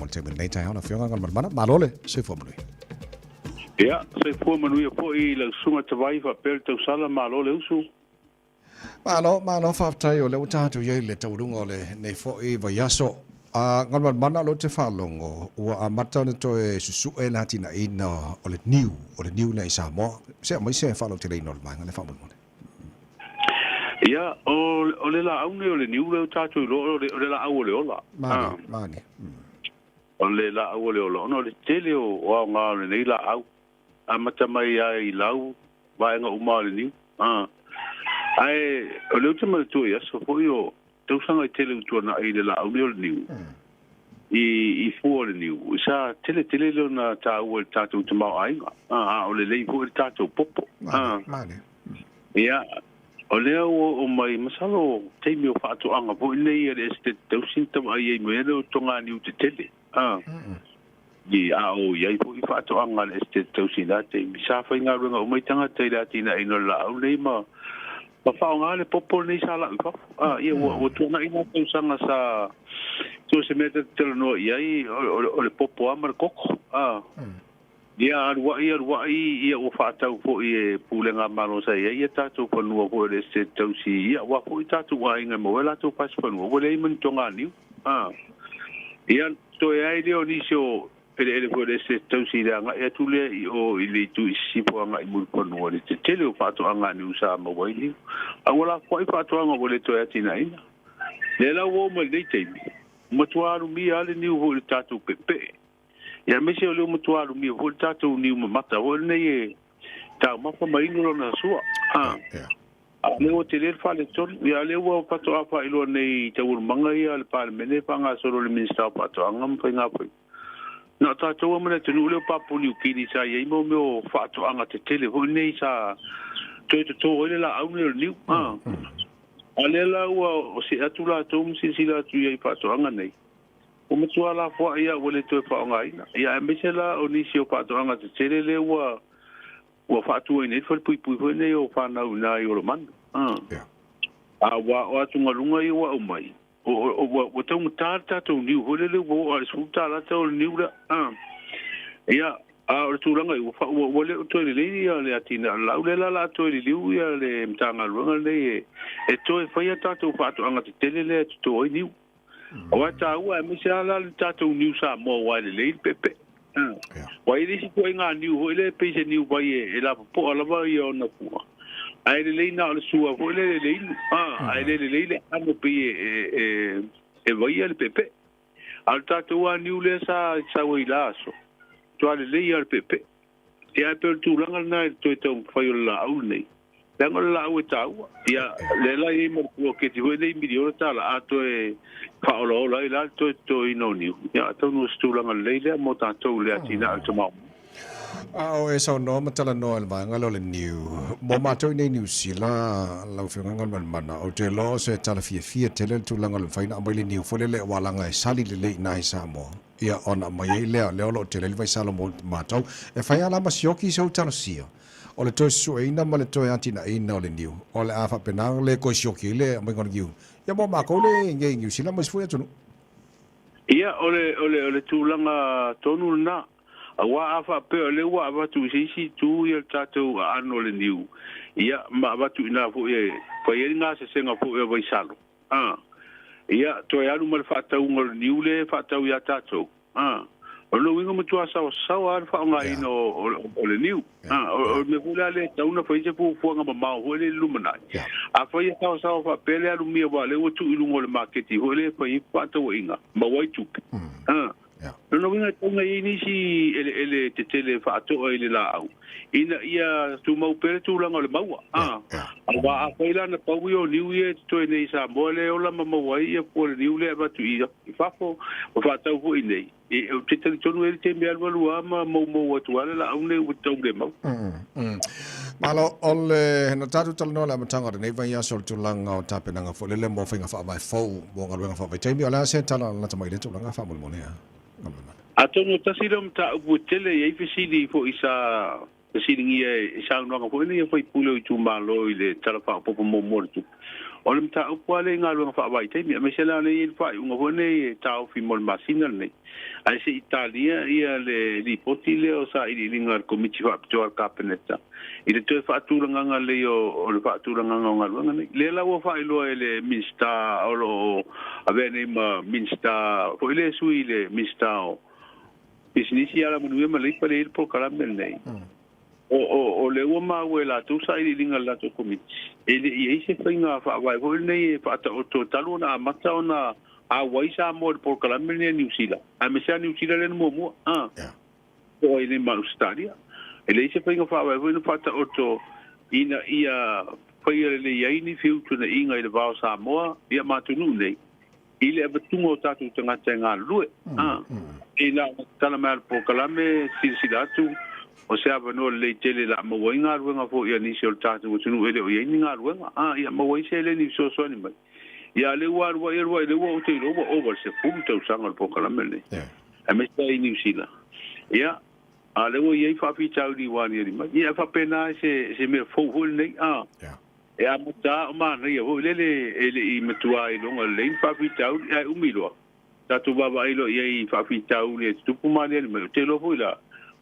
te men nei tai ona fianga ngal mana malole se fo manu ia se fo manu ia po I la sunga te vai fa per te sala malo le usu malo fa tai o le uta tu ye le taurunga le nei fo I va yaso a ngal mana lo te fa longo o a mata ne to e su e la tina ina o le new nei sa mo se mai se fa lo te le normal ngal fa mo ia o le la au ne o le niu le tatu lo o le la au le ola mani o le la au le ola no le tele o nga le nei la au a mata mai ai lau vai nga uma le niu ai o le tama tu ia so foi o tau sanga tele tu na ai le la au le niu I fu le niu sa tele le na ta o tatu tu ma ai o le lei fu tatu popo mani ia o leo o mai masalo te mio fatu anga po nei e este tau sinta mai e me no tonga ni te tele di o ia po I fatu anga este tau sinta te sa fa nga runga o mai tanga te la tina ino la o nei ma fa nga le popo nei sala ia o tona ina tau sanga sa to se mete te no ia o le popo amar koko dia ia o fatau fo I pulenga malo sa ia tatu ko no ko le se tau si ia wa ko tatu wa inga mo la tu pas ko no le men tonga ni ia to ia ile o ni so ele ko le se tau si nga ia tu le o ile tu si po nga I mu ko no le te tele o fatu anga ni usa mo wa ni a wala ko I fatu anga le to ia tina ina le la wo mo le te mo tuaru mi ale ni o le tatu pepe ia me se o le mutualu mi o tatu ni uma mata o nei ta ma fa mai no na sua le o tele fa le ton ia le o pato apa ilo nei te ur manga ia le parlemene pa nga solo le minister pato angam fa nga pa na ta to mo le tenu le papu ni kini sa ia mo me fa to anga te tele o nei sa to ile la au ni ni ale la o se atula to si la tu ia pato anga nei o matua la fo ia o le to fa nga ina ia me se la o ni si o pa to anga te tele le wa fa tu nei fo pui nei o fa na una I o lo man wa tu nga lunga I wa o mai o tau mutata to ni ho le wo a su ta la to ni ura ia o tu langa o le to le ia le atina la to le ia le mtanga lunga le e to fa ia ta to fa to anga te tele le to ni o ta ua me se ala le tatou niu sa mo wa le pepe wa ile si ko nga niu ho ile pe se niu ba ye la po ala ba yo na pu ai le na le sua ho le ai le amo pe e va ye le pepe al tatou wa niu le sa wa ila so to ale le ye le pepe e a per tu langa na to fa yo la au nei Tengo la agua tau ia le la I mo ko ke ti le milio ta la ato e fa o la to I no ni ia to no stula nga le mo ta to le atina to ma o e so no matala no al va ngalo le new mo ma to nei new sila la fi ngal mana o te lo se tala fie tele tu langa le faina mai le new fo le wala nga sali le nai sa mo ia ona mai le lo tele vai sala mo ma to e fa ala ma sioki so tala sia o le toi su ina ma le toi atina ina o le niu o le afa penang le ko sioki le mai kon giu ya mo ma ko le nge giu sila mas fu tunu ia ole tulanga tonu na wa afa pe le wa va tu si tu ia tatu ano le niu ia ma va tu ina fu e fa ia nga se senga fu e vai salo ia to ia lu mal fa tau ngol niu le fa tau ia tatu o lo wingo mutua sa alfa nga ino o le niu o me fula le tau na foi se fu nga ma ho le lumana a foi sa fa pele alu mi wa le o tu ilungo le market ho le foi pa to inga ma wai tu no winga tonga ini si ele te tele fa to ele la au ina ia tu mau pele tu langa le maua wa a foi la na pau yo niu ye to nei sa mo le o la ma wai ia po le niu le ba tu ia fa fo fa tau fu nei e o te tele tonu ele te mea walu ama mo atu ala la au nei o tau le mau malo ole na tatu tala no la matanga nei vai ya sol tu langa o tape nanga fo le mo finga fa mai fo mo ngal wenga fa vai temi ala se tala na tamai le tu langa fa mo mo ne atono tasilom ta u tele e fisidi fo isa fisidi ngia isa no nga fo ni fo pulo tu malo ile tala fa po mo mortu o le mta upa le nga luanga fa vai te me se la le fa unga hone tau fi mol masina le ai se Italia ia le ripoti le o sa i linga komiti fa to ka peneta i le te fa tu nga le o le fa tu nga nga luanga le la wo fa ilo le minsta o lo avene ma minsta o le sui le minsta o business ia la mu ma le pa le por kala mel nei o le ua maue la tu sa i linga la tu komiti ele i se fainga fa vai ho nei fa ta o to talu na mata ona a waisa mo por kala mel New Zealand a me sa New Zealand le mo o ile ma stadia ele se fainga fa vai ho no fa ta o to ina ia foi le ia ni fiu tu na inga i le va sa mo ia ma tu nu nei ile abetungo tatu tanga tanga lue ina tala mal por kala me silsilatu o se ava no le tele la mo inga ruanga fo ia ni sol tatu tunu ele o ia ni nga ruanga ia mo se le ni so so ni mai ia le wa le wa o te ro o se fu te sanga po kala mele a me sta ni usila ia a le wo ia fa fi tau di wa ni mai ia fa pena se me fo hol nei ia mo ta ma nei o le i metua i longa le fa fi tau ai umilo tatu baba ilo ia i fa fi tau le tupu ma le te lo fu la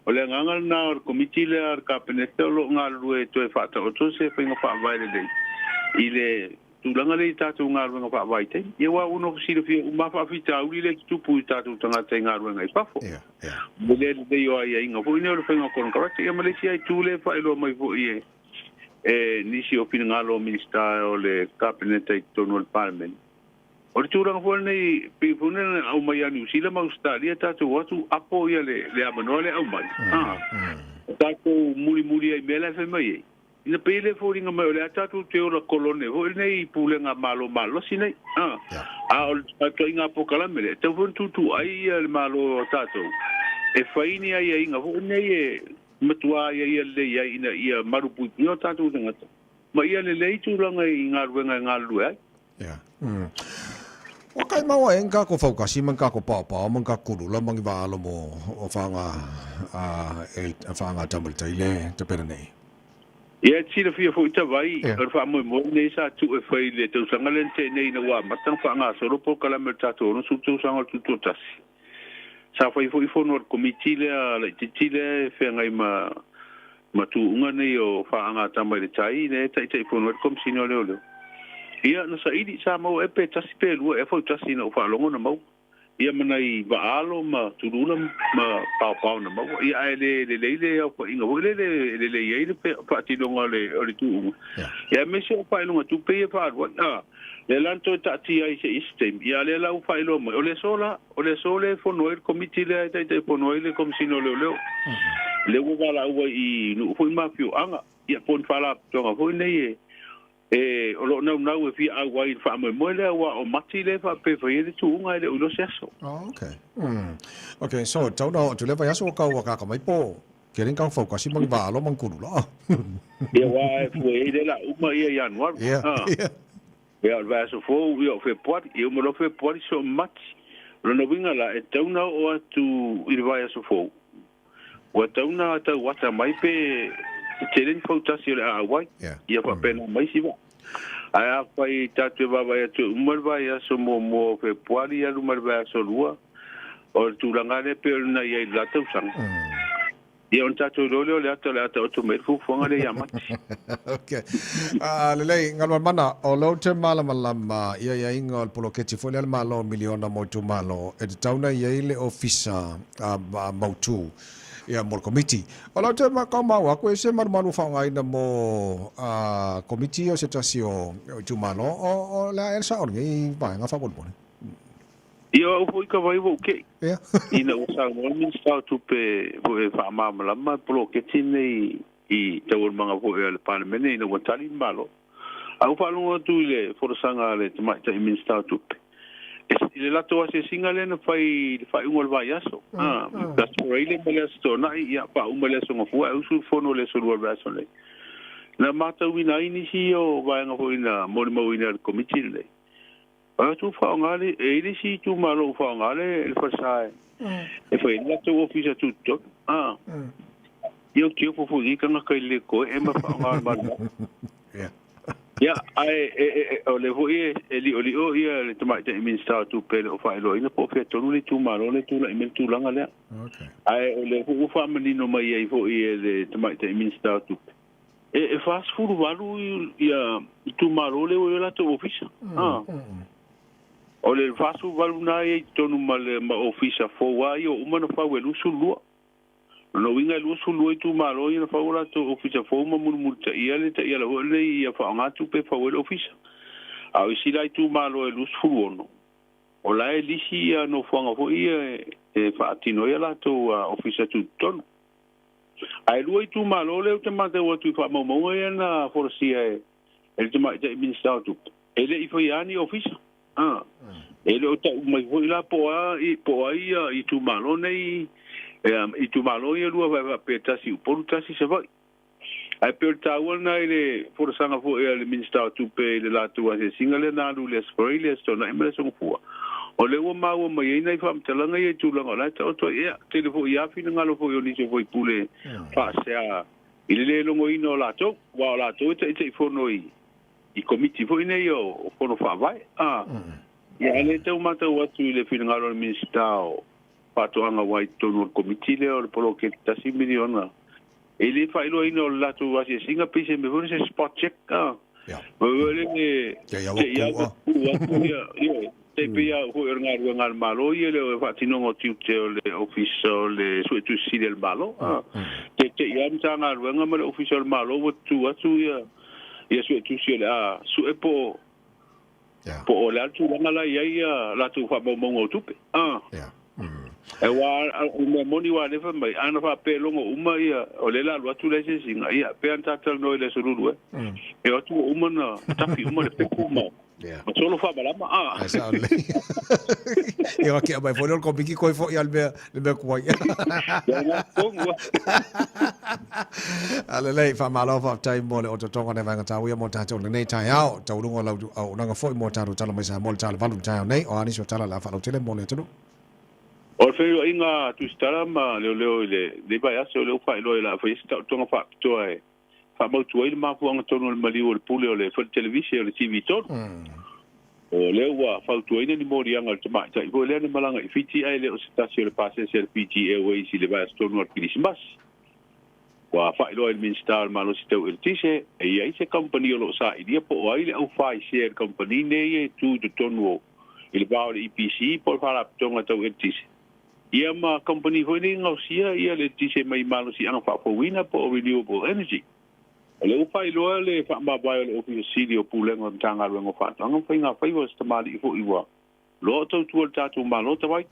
o le nganga na o komiti le ar ka penete lo ngalu e to e fata o to se finga fa vai le ile tu langa le tatu ngalu nga fa vai te ye wa uno si le fi ma fa fita u le tu pu tatu tanga te ngalu nga fa fo le de yo ai inga fo ni o finga kon correct ye malaysia tu le fa lo mai fo ye ni si o pinga lo minista o le ka penete to no parliament o le tūranga fōna nei pipune au mai a New Zealand ma Australia tātou atu apo ia le amanoa le au mai. Tātou muri ai mele fe mai ei. Ina pele fōringa mai o le tātou te ora kolone ho nei pūlenga malo si nei. O le tātou inga apokalamele. Tau fōna tutu ai le malo tātou. E whaini ai inga ho nei e matua ia le ia marupui pino tātou tangata. Ma ia le lei tūranga i ngā ruenga ngā lue ai. O kai maua e nga ko fokasi man ka ko papa man ka kurula man va lo mo o fanga fanga tamul taile te pere nei. Ia tira fia fo ita vai er fa mo nei sa tu e fai le tu sanga le te nei na wa matang fa nga solo po kala mer tato no su tu sanga tu tasi. Sa fai fo no komiti le titile fe ngai ma tu unga nei o fa nga tamai le tai ne tai fo no kom sino le ia na saidi sa mau e pe tasi pe lua e fo tasi na fa longo na mau ia manai vaalo ma turula ma pau na mau ia le o inga le ia le pa ti longa le tu ia me se fa longa tu pe fa le lanto ta ti ai se system ia le la fa lo o le sole fo no el committee le te fo no le commissioner le wo la wo i no fo ma fiu anga ia pon fala tonga fo nei o lo nau e fi agua i fa mo le wa o mati le fa pe fa ile tu nga le ulo seso okay so tau no tu le va yaso ka wa ka mai po keren ka fo ka si mang va lo mang kulu lo ia wa fu ile la uma ia januar ia va so fo io fe pot io mo lo fe pot so mati lo no vinga la e tau na o tu il va yaso fo wa tau na ta wata mai pe telen fo tasi le agua ia fa pena mai si va aya pai tatu baba ya tu umar ya so mo fe puari ya umar ba so lua o tu langane pe na ya la tu sang ia on tatu rolo le ata o me fu fonga le yama okay le ngal mana o lo te mala malama ia ingol polo ke ti fole malo miliona mo tu malo e tauna ia le ofisa mo tu ia mo committee ola te ma ka ma wa ko se mar manu fa ngai na mo committee o se tasio tu malo o la el sa orgi va nga fa bon io o foi ka vai vo ke ina o sa mo min sta tu pe vo fa ma ma pro ke tine i te o manga vo el parliament ina o tali malo au fa lo tu le for sanga le te mai min sta tu pe ile la toa se singale na fai ungol vai aso das reile mele sto na ia pa umele so ngo fu usu fono le so lo va so le na mata wina ini si o vai ngo ina mo ina committee le tu fa ngale ele si tu malo fa ngale el fa sai e foi la to office tutto io ti fu fu ni kanga kai le ko e ma fa ngal ma Ya, o le vo oli o ia le tama te minister tu pele o fa ilo ina po fe tonu le tu malo le tu la email tu langa le. Okay. Ai o le vo fa menino mai ai vo ia le tama te minister tu. Fast food valu ia tu malo le o la tu office. Ah. O le fast food valu na ia tonu mal ma office fo wa io umana fa welu sulu. No winga lu sulu tu malo ia fa ora tu office fo ma mul ia le la le ia fa nga tu pe fa welu office. Au isi lai tu malo e lu sulu no. O la e lisi ia no fanga fo ia fa atino ia la tu office tu ton. Ai lui tu malo le te mate o tu fa mo ia na forcia e te mate minister tu. Ele I foi ani office. Ah. Ele o ta mai foi la po ai tu malo nei I tu malo ia lua va petasi o portasi se vai. Ai per ta ona ele forsanga fo ele minister tu pe le la tu ase singale na lu le spoile sto na emre so fu. O le o mau mai nei fam telanga ia tu langa la to ia telefo ia fina ngalo fo yo ni se foi pule fa sea ile lo mo ino la to wa la to te fo noi I committee fo nei o fo no fa vai ia le te mata wa tu le fina ngalo minister pa to anga wa to no committee le o polo ke tasi miliona ele fa ilo ino la tu wa se singa pise me fo se spot check Ja. le Ja. te pia ho ngal malo ia le fa tino ngo tiu te le official le so tu si del malo te ia mtanga ruanga ma le official malo wo tu ia so tu si le su e po po la tu ngala ia la tu fa mo ngo tu pe Ja. e wa me moni wa le fa mai ana fa pe longo uma ia o le la tu le se singa ia pe anta tal no le so lu e o tu uma na tapi uma le pe kuma ma solo fa balama Exactly. Ia ke mai fo le ko biki ko fo ia le ko ia. Ale le fa malo fa tai mo le o to tonga ne vanga ta wi mo ta to le nei tai ao to lu ngolo au nanga fo mo ta ro tala mai sa mo ta valu ta nei o ani so tala la fa lo tele mo le to. O fe inga tu stara ma le ba ya so le fa lo la fa sta tonga fa to ai fa mo tu ile ma fu anga tono le mali o le pule o le fa television o le TV to o le wa fa tu ile ni mori anga te ma tai ko le ni malanga I fiti ai le o stasio le passe ser PG Airways le ba tono o Christmas wa fa ilo il minister ma lo sto il tise e ai se company o lo sa idea po ai le au fa share company ne tu de tono il ba o EPC por fa la tonga to il tise ia ma company ho ni ngosia ia le tise mai malo si anga fa fo wina po renewable energy le upai loa le fa ma ba le ofisi o pulengo tanga lo fa tanga fa nga fa was tamali fo iwa lo to tu ta tu ma lo ta vai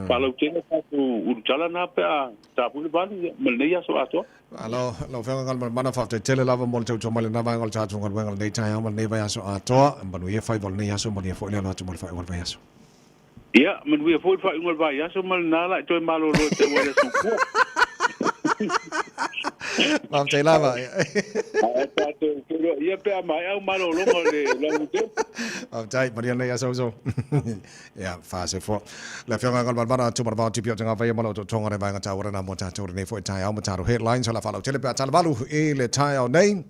pa lo tena fa tu urtala na pa ta pu ba ni me ya so ato alo lo fa ngal mana fa te tele lava mo te mal na va ngal ta tu ngal nei tai mal nei va so ato mbanu ye fa vol nei so mo ye fo le lo tu mal fa ngal va so ya men we fo fa ngal va ya so mal na la to malo lo te wa so ko Mam te lava. Ia pe mai au malo longo le te. Mam tai Mariana ya so. Ya fa se fo. La fianga ngal bana tu marba ti pio tanga vai malo to tonga re banga ta ora na mo ta to ne fo tai au mo ta headlines la fa lo tele pe ta valu e le tai au nei.